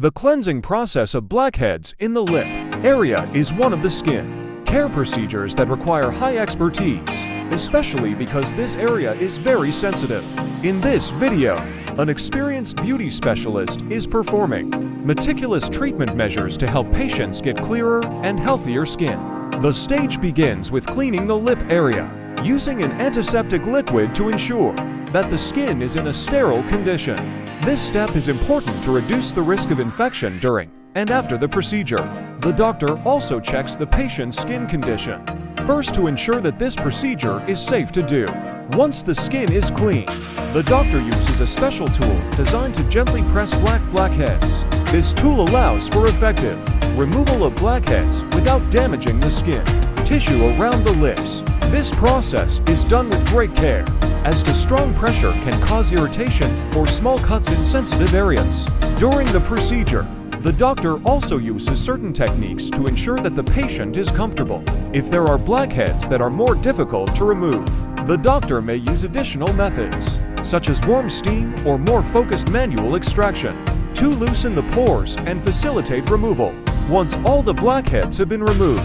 The cleansing process of blackheads in the lip area is one of the skin care procedures that require high expertise, especially because this area is very sensitive. In this video, an experienced beauty specialist is performing meticulous treatment measures to help patients get clearer and healthier skin. The stage begins with cleaning the lip area, using an antiseptic liquid to ensure that the skin is in a sterile condition. This step is important to reduce the risk of infection during and after the procedure. The doctor also checks the patient's skin condition, first to ensure that this procedure is safe to do. Once the skin is clean, the doctor uses a special tool designed to gently press blackheads. This tool allows for effective removal of blackheads without damaging the skin tissue around the lips. This process is done with great care, as too strong pressure can cause irritation or small cuts in sensitive areas. During the procedure, the doctor also uses certain techniques to ensure that the patient is comfortable. If there are blackheads that are more difficult to remove, the doctor may use additional methods, such as warm steam or more focused manual extraction, to loosen the pores and facilitate removal. Once all the blackheads have been removed,